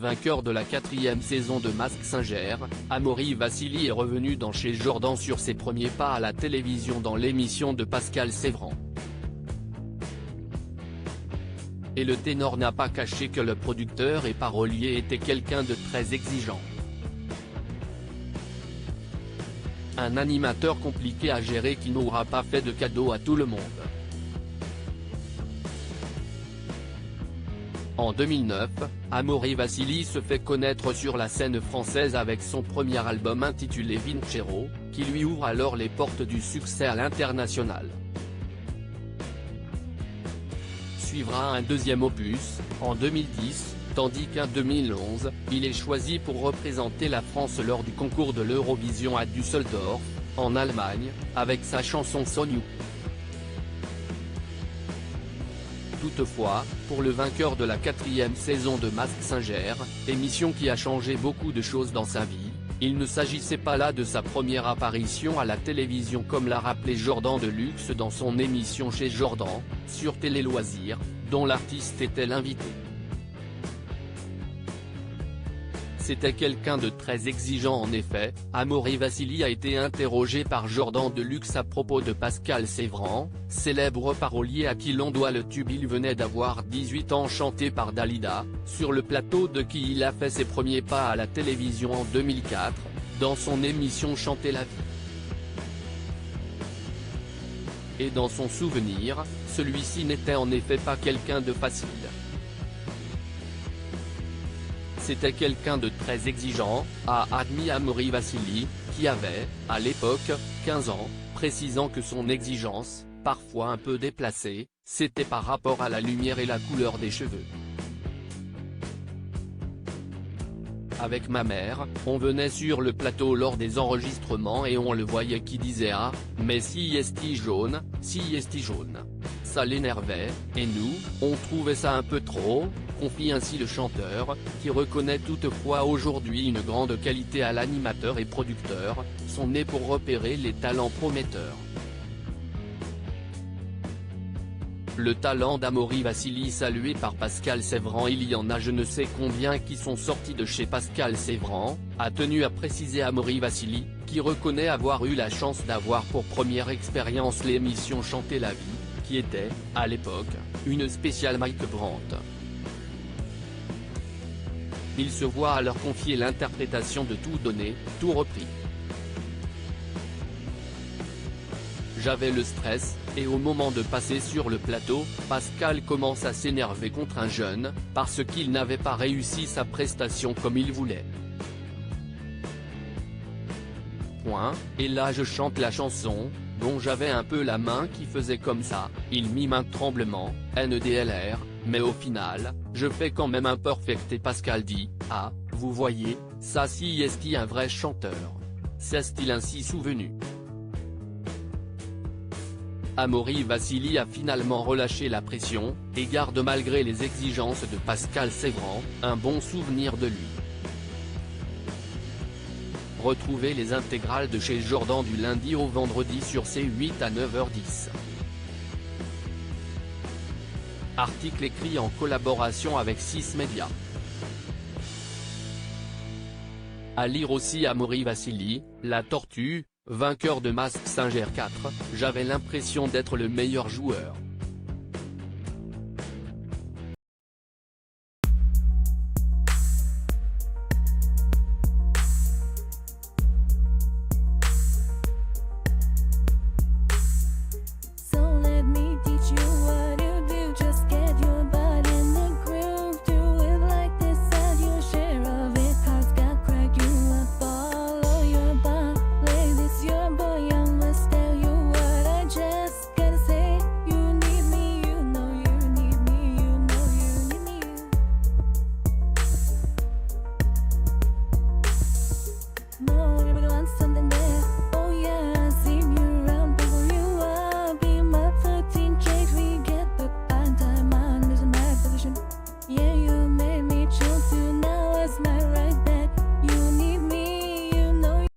Vainqueur de la 4e saison de Mask Singer, Amaury Vassili est revenu dans Chez Jordan sur ses premiers pas à la télévision dans l'émission de Pascal Sévran. Et le ténor n'a pas caché que le producteur et parolier était quelqu'un de très exigeant. Un animateur compliqué à gérer qui n'aura pas fait de cadeau à tout le monde. En 2009, Amaury Vassili se fait connaître sur la scène française avec son premier album intitulé Vincero, qui lui ouvre alors les portes du succès à l'international. Suivra un deuxième opus, en 2010, tandis qu'en 2011, il est choisi pour représenter la France lors du concours de l'Eurovision à Düsseldorf, en Allemagne, avec sa chanson So New. Toutefois, pour le vainqueur de la 4e saison de Mask Singer, émission qui a changé beaucoup de choses dans sa vie, il ne s'agissait pas là de sa première apparition à la télévision comme l'a rappelé Jordan Deluxe dans son émission Chez Jordan, sur Télé Loisirs, dont l'artiste était l'invité. C'était quelqu'un de très exigeant en effet. Amaury Vassili a été interrogé par Jordan Deluxe à propos de Pascal Sévran, célèbre parolier à qui l'on doit le tube Il venait d'avoir 18 ans chanté par Dalida, sur le plateau de qui il a fait ses premiers pas à la télévision en 2004, dans son émission Chanter la vie. Et dans son souvenir, celui-ci n'était en effet pas quelqu'un de facile. C'était quelqu'un de très exigeant, a admis Amaury Vassili, qui avait, à l'époque, 15 ans, précisant que son exigence, parfois un peu déplacée, c'était par rapport à la lumière et la couleur des cheveux. Avec ma mère, on venait sur le plateau lors des enregistrements et on le voyait qui disait « Ah, mais si est-il jaune, si est-il jaune ». Ça l'énervait, et nous, on trouvait ça un peu trop, confie ainsi le chanteur, qui reconnaît toutefois aujourd'hui une grande qualité à l'animateur et producteur, son nez pour repérer les talents prometteurs. Le talent d'Amaury Vassili salué par Pascal Sévran. Il y en a je ne sais combien qui sont sortis de chez Pascal Sévran, a tenu à préciser Amaury Vassili, qui reconnaît avoir eu la chance d'avoir pour première expérience l'émission Chanter la vie, qui était, à l'époque, une spéciale Mike Brandt. Il se voit alors confier l'interprétation de Tout donné, tout repris. J'avais le stress, et au moment de passer sur le plateau, Pascal commence à s'énerver contre un jeune, parce qu'il n'avait pas réussi sa prestation comme il voulait. Et là je chante la chanson, dont j'avais un peu la main qui faisait comme ça, il mime un tremblement, NDLR, mais au final, je fais quand même un perfect et Pascal dit, ah, vous voyez, ça si est-il un vrai chanteur. C'est-il ainsi souvenu. Amaury Vassili a finalement relâché la pression, et garde malgré les exigences de Pascal Sévran, un bon souvenir de lui. Retrouvez les intégrales de Chez Jordan du lundi au vendredi sur C8 à 9h10. Article écrit en collaboration avec 6 Médias. À lire aussi Amaury Vassili, La Tortue, vainqueur de Mask Singer 4, j'avais l'impression d'être le meilleur joueur.